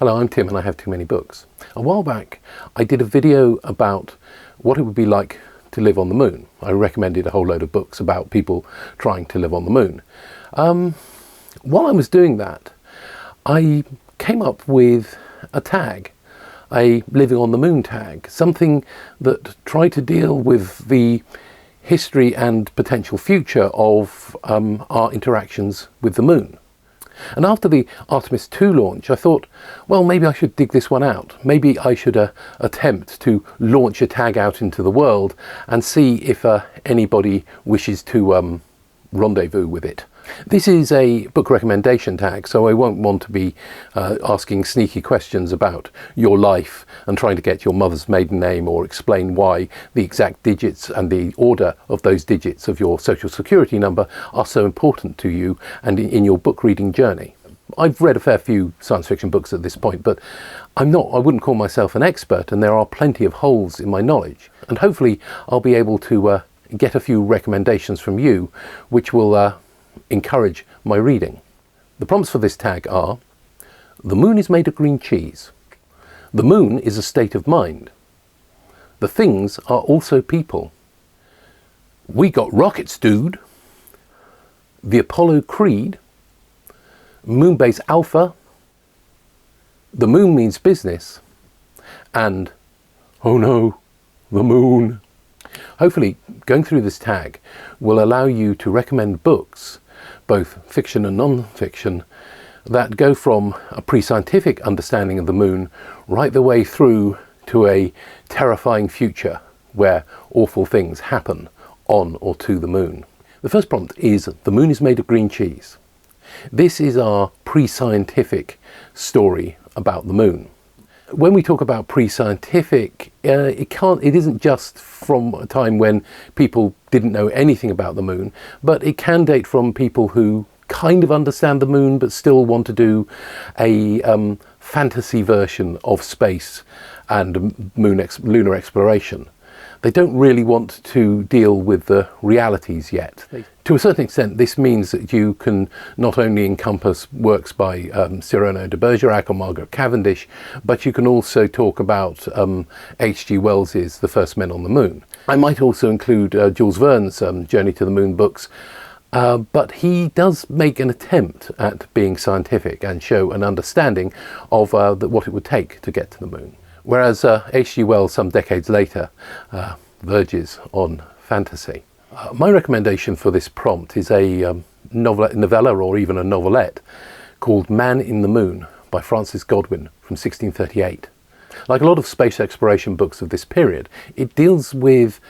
Hello, I'm Tim and I have too many books. A while back I did a video about what it would be like to live on the moon. I recommended a whole load of books about people trying to live on the moon. While I was doing that, I came up with a tag, a living on the moon tag, something that tried to deal with the history and potential future of our interactions with the moon. And after the Artemis 2 launch, I thought, well, maybe I should dig this one out. Maybe I should attempt to launch a tag out into the world and see if anybody wishes to rendezvous with it. This is a book recommendation tag, so I won't want to be asking sneaky questions about your life and trying to get your mother's maiden name or explain why the exact digits and the order of those digits of your social security number are so important to you and in your book reading journey. I've read a fair few science fiction books at this point, but I wouldn't call myself an expert, and there are plenty of holes in my knowledge. And hopefully I'll be able to get a few recommendations from you which will encourage my reading. The prompts for this tag are: the moon is made of green cheese. The moon is a state of mind. The things are also people. We got rockets, dude. The Apollo Creed. Moonbase Alpha. The moon means business. And oh no, the moon. Hopefully going through this tag will allow you to recommend books, both fiction and non-fiction, that go from a pre-scientific understanding of the moon right the way through to a terrifying future where awful things happen on or to the moon. The first prompt is: the moon is made of green cheese. This is our pre-scientific story about the moon. When we talk about pre-scientific, it isn't just from a time when people didn't know anything about the moon, but it can date from people who kind of understand the moon but still want to do a fantasy version of space and lunar exploration. They don't really want to deal with the realities yet. To a certain extent, this means that you can not only encompass works by Cyrano de Bergerac or Margaret Cavendish, but you can also talk about H.G. Wells's The First Men on the Moon. I might also include Jules Verne's Journey to the Moon books, but he does make an attempt at being scientific and show an understanding of what it would take to get to the moon. Whereas H.G. Wells, some decades later, verges on fantasy. My recommendation for this prompt is a novella or even a novelette called Man in the Moon by Francis Godwin from 1638. Like a lot of space exploration books of this period, it deals with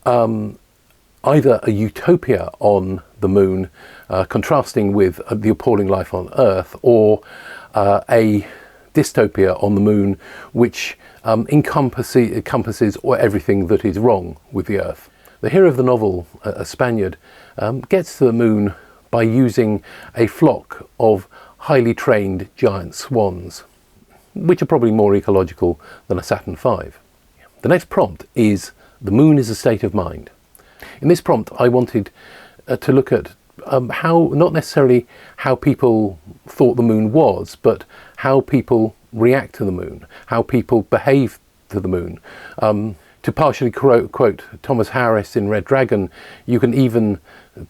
either a utopia on the moon, contrasting with the appalling life on Earth, or a dystopia on the moon which encompasses everything that is wrong with the Earth. The hero of the novel, a Spaniard, gets to the moon by using a flock of highly trained giant swans, which are probably more ecological than a Saturn V. The next prompt is: the moon is a state of mind. In this prompt I wanted to look at how, not necessarily how people thought the moon was, but how people react to the moon, how people behave to the moon. To partially quote Thomas Harris in Red Dragon, you can even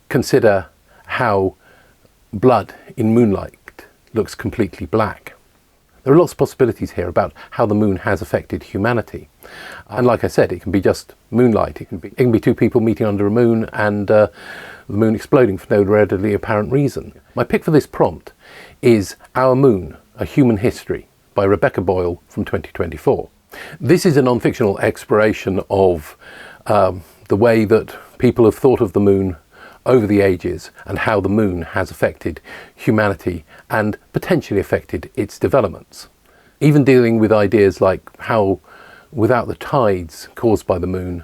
consider how blood in Moonlight looks completely black. There are lots of possibilities here about how the moon has affected humanity. And like I said, it can be just moonlight. It can be two people meeting under a moon and the moon exploding for no readily apparent reason. My pick for this prompt is Our Moon, A Human History by Rebecca Boyle from 2024. This is a non-fictional exploration of the way that people have thought of the moon over the ages and how the moon has affected humanity and potentially affected its developments. Even dealing with ideas like how, without the tides caused by the moon,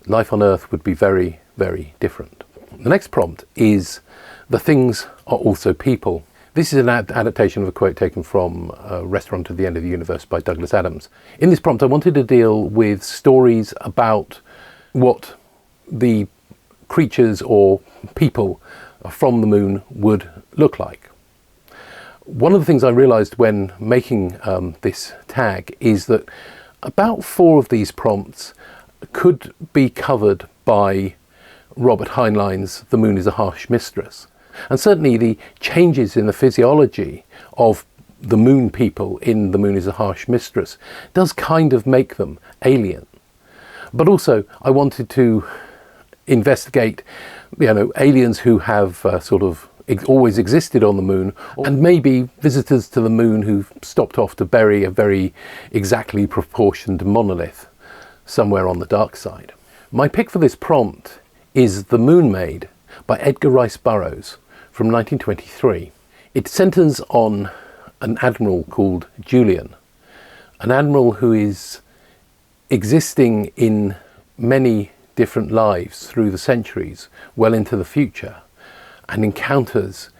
life on Earth would be very, very different. The next prompt is: the things are also people. This is an adaptation of a quote taken from Restaurant at the End of the Universe by Douglas Adams. In this prompt I wanted to deal with stories about what the creatures or people from the moon would look like. One of the things I realized when making this tag is that about 4 of these prompts could be covered by Robert Heinlein's The Moon is a Harsh Mistress. And certainly the changes in the physiology of the moon people in The Moon is a Harsh Mistress does kind of make them alien. But also I wanted to investigate, aliens who have sort of always existed on the moon, and maybe visitors to the moon who've stopped off to bury a very exactly proportioned monolith somewhere on the dark side. My pick for this prompt is The Moon Maid by Edgar Rice Burroughs from 1923. It centres on an admiral called Julian, an admiral who is existing in many different lives through the centuries, well into the future, and encounters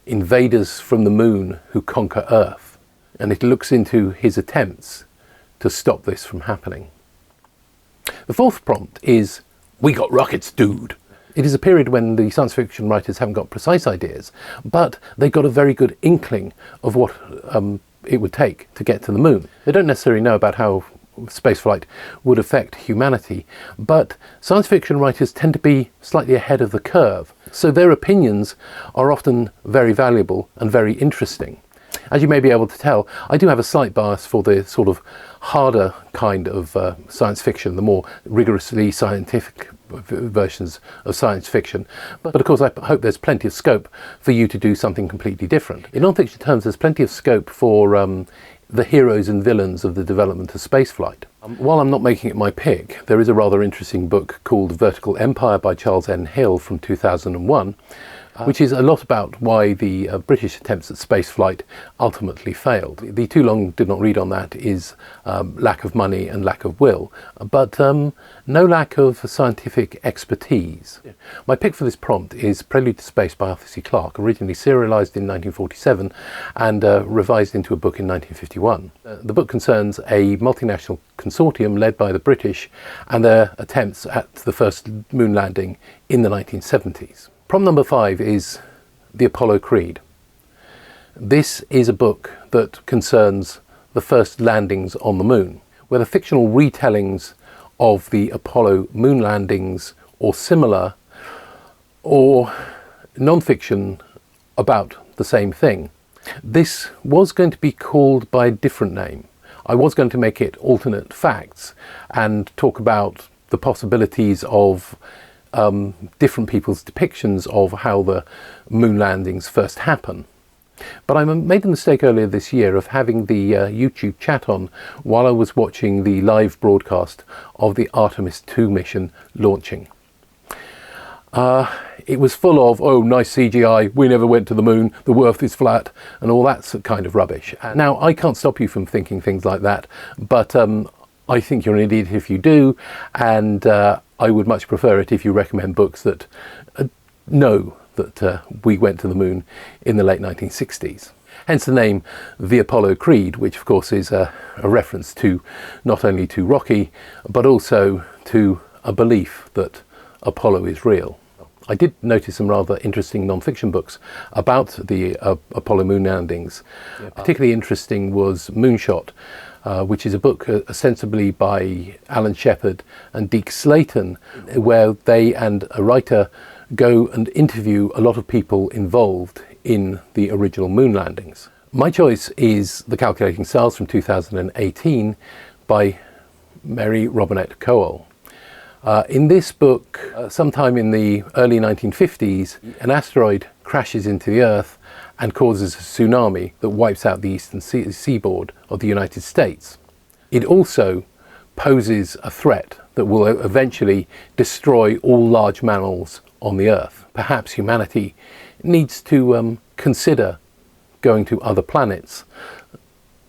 invaders from the moon who conquer Earth. And it looks into his attempts to stop this from happening. The 4th prompt is, "We got rockets, dude." It is a period when the science fiction writers haven't got precise ideas, but they got a very good inkling of what it would take to get to the moon. They don't necessarily know about how spaceflight would affect humanity, but science fiction writers tend to be slightly ahead of the curve, so their opinions are often very valuable and very interesting. As you may be able to tell, I do have a slight bias for the sort of harder kind of science fiction, the more rigorously scientific versions of science fiction. But of course I hope there's plenty of scope for you to do something completely different. In non-fiction terms, there's plenty of scope for the heroes and villains of the development of spaceflight. While I'm not making it my pick, there is a rather interesting book called Vertical Empire by Charles N. Hill from 2001, which is a lot about why the British attempts at spaceflight ultimately failed. The too long did not read on that is lack of money and lack of will, but no lack of scientific expertise. My pick for this prompt is Prelude to Space by Arthur C. Clarke, originally serialised in 1947 and revised into a book in 1951. The book concerns a multinational consortium led by the British and their attempts at the first moon landing in the 1970s. Prompt number 5 is The Apollo Creed. This is a book that concerns the first landings on the moon, whether fictional retellings of the Apollo moon landings or similar, or non-fiction about the same thing. This was going to be called by a different name. I was going to make it Alternate Facts and talk about the possibilities of different people's depictions of how the moon landings first happen. But I made the mistake earlier this year of having the YouTube chat on while I was watching the live broadcast of the Artemis 2 mission launching. It was full of, oh, nice CGI, we never went to the moon, the earth is flat, and all that kind of rubbish. Now, I can't stop you from thinking things like that, but I think you're an idiot if you do, and I would much prefer it if you recommend books that know that we went to the moon in the late 1960s. Hence the name The Apollo Creed, which of course is a reference to not only to Rocky, but also to a belief that Apollo is real. I did notice some rather interesting non-fiction books about the Apollo moon landings. Particularly interesting was Moonshot, which is a book ostensibly by Alan Shepard and Deke Slayton, where they and a writer go and interview a lot of people involved in the original moon landings. My choice is The Calculating Stars from 2018 by Mary Robinette Kowal. In this book, sometime in the early 1950s, an asteroid crashes into the Earth and causes a tsunami that wipes out the eastern seaboard of the United States. It also poses a threat that will eventually destroy all large mammals on the Earth. Perhaps humanity needs to consider going to other planets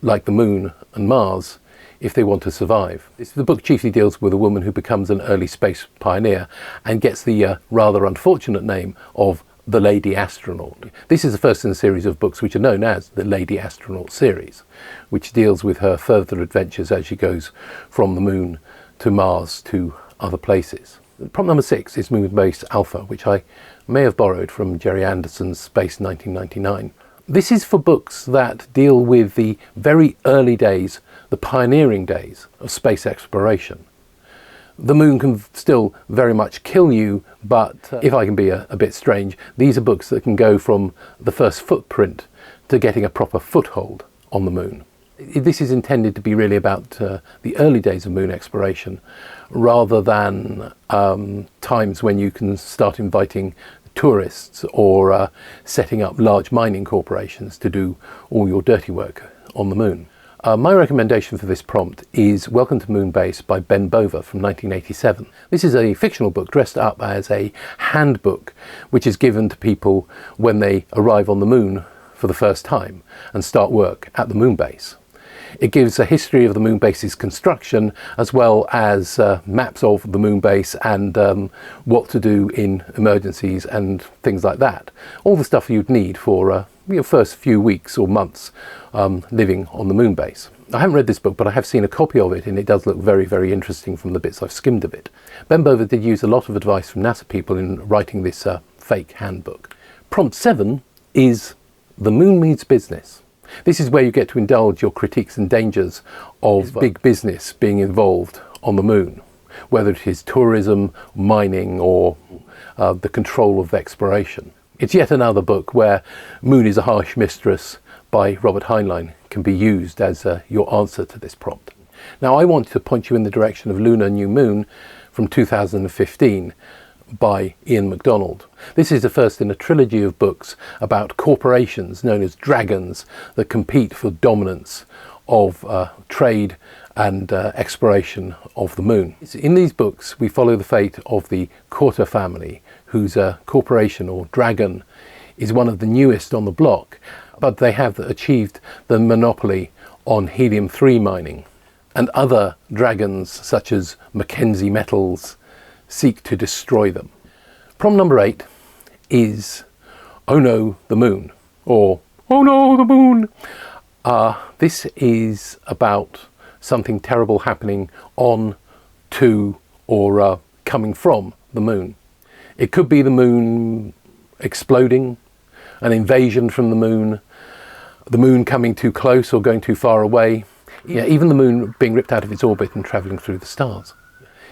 like the Moon and Mars if they want to survive. The book chiefly deals with a woman who becomes an early space pioneer and gets the rather unfortunate name of the Lady Astronaut. This is the first in a series of books which are known as the Lady Astronaut series, which deals with her further adventures as she goes from the Moon to Mars to other places. Prompt number 6 is Moonbase Alpha, which I may have borrowed from Jerry Anderson's Space 1999. This is for books that deal with the very early days, the pioneering days of space exploration. The moon can still very much kill you, but if I can be a bit strange, these are books that can go from the first footprint to getting a proper foothold on the moon. This is intended to be really about the early days of moon exploration, rather than times when you can start inviting tourists or setting up large mining corporations to do all your dirty work on the moon. My recommendation for this prompt is Welcome to Moonbase by Ben Bova from 1987. This is a fictional book dressed up as a handbook which is given to people when they arrive on the moon for the first time and start work at the Moonbase. It gives a history of the Moonbase's construction, as well as maps of the Moonbase and what to do in emergencies and things like that. All the stuff you'd need for your first few weeks or months living on the Moonbase. I haven't read this book, but I have seen a copy of it, and it does look very, very interesting from the bits I've skimmed of it. Ben Bova did use a lot of advice from NASA people in writing this fake handbook. Prompt 7 is The Moon Means Business. This is where you get to indulge your critiques and dangers of big business being involved on the moon, whether it is tourism, mining, or the control of exploration. It's yet another book where Moon is a Harsh Mistress by Robert Heinlein can be used as your answer to this prompt. Now, I want to point you in the direction of Lunar New Moon from 2015. By Ian MacDonald. This is the first in a trilogy of books about corporations known as dragons that compete for dominance of trade and exploration of the moon. In these books we follow the fate of the Courter family, whose corporation or dragon is one of the newest on the block, but they have achieved the monopoly on helium-3 mining, and other dragons such as Mackenzie Metals seek to destroy them. Prompt number 8 is Oh No, the Moon, or Oh No, the Moon. This is about something terrible happening on, to, or coming from the moon. It could be the moon exploding, an invasion from the moon coming too close or going too far away, even the moon being ripped out of its orbit and travelling through the stars.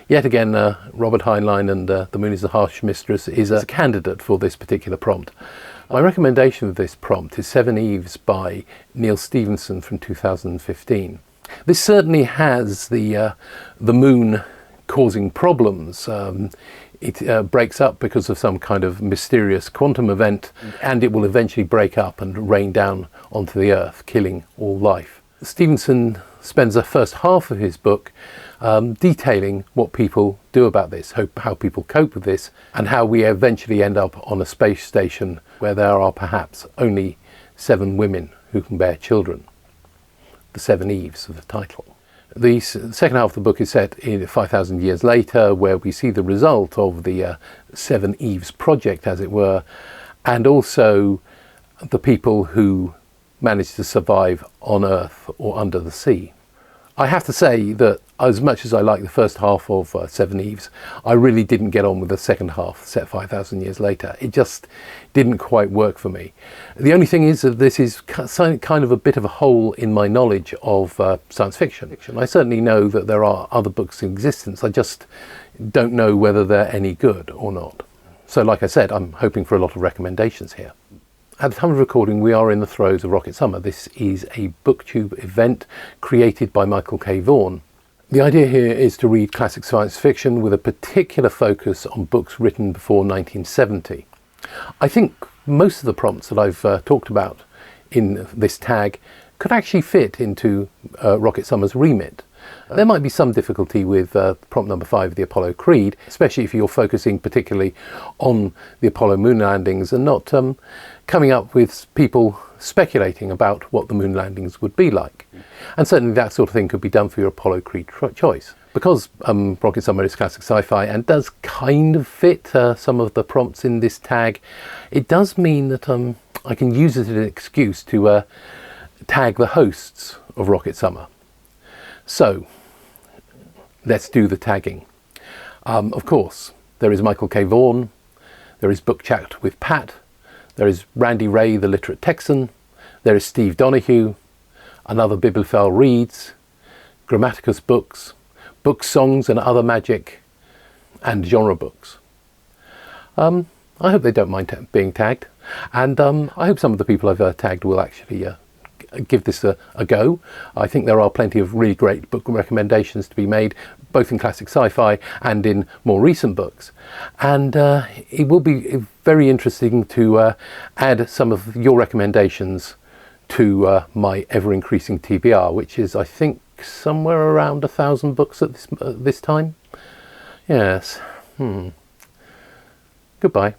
Yet again, Robert Heinlein and The Moon is a Harsh Mistress is a candidate for this particular prompt. My recommendation of this prompt is Seven Eves by Neil Stevenson from 2015. This certainly has the moon causing problems. It breaks up because of some kind of mysterious quantum event, and it will eventually break up and rain down onto the Earth, killing all life. Stevenson spends the first half of his book detailing what people do about this, how people cope with this, and how we eventually end up on a space station where there are perhaps only 7 women who can bear children. The 7 Eves of the title. The second half of the book is set in 5,000 years later, where we see the result of the 7 Eves project, as it were, and also the people who managed to survive on Earth or under the sea. I have to say that as much as I like the first half of Seven Eves, I really didn't get on with the second half, set 5,000 years later. It just didn't quite work for me. The only thing is that this is kind of a bit of a hole in my knowledge of science fiction. I certainly know that there are other books in existence, I just don't know whether they're any good or not. So like I said, I'm hoping for a lot of recommendations here. At the time of recording, we are in the throes of Rocket Summer. This is a booktube event created by Michael K. Vaughan. The idea here is to read classic science fiction with a particular focus on books written before 1970. I think most of the prompts that I've talked about in this tag could actually fit into Rocket Summer's remit. There might be some difficulty with prompt number 5, the Apollo Creed, especially if you're focusing particularly on the Apollo moon landings and not coming up with people speculating about what the moon landings would be like. And certainly that sort of thing could be done for your Apollo Creed choice. Because Rocket Summer is classic sci-fi and does kind of fit some of the prompts in this tag, it does mean that I can use it as an excuse to tag the hosts of Rocket Summer. So, let's do the tagging. Of course, there is Michael K. Vaughan, there is Book Chat with Pat, there is Randy Ray, the literate Texan, There is Steve Donahue, Another Bibliophile Reads, Grammaticus Books, Book Songs and Other Magic, and Genre Books. I hope they don't mind being tagged, and I hope some of the people I've tagged will actually give this a go. I think there are plenty of really great book recommendations to be made, both in classic sci-fi and in more recent books, and it will be very interesting to add some of your recommendations to my ever-increasing TBR, which is, I think, somewhere around 1,000 books at this time. Yes. Goodbye.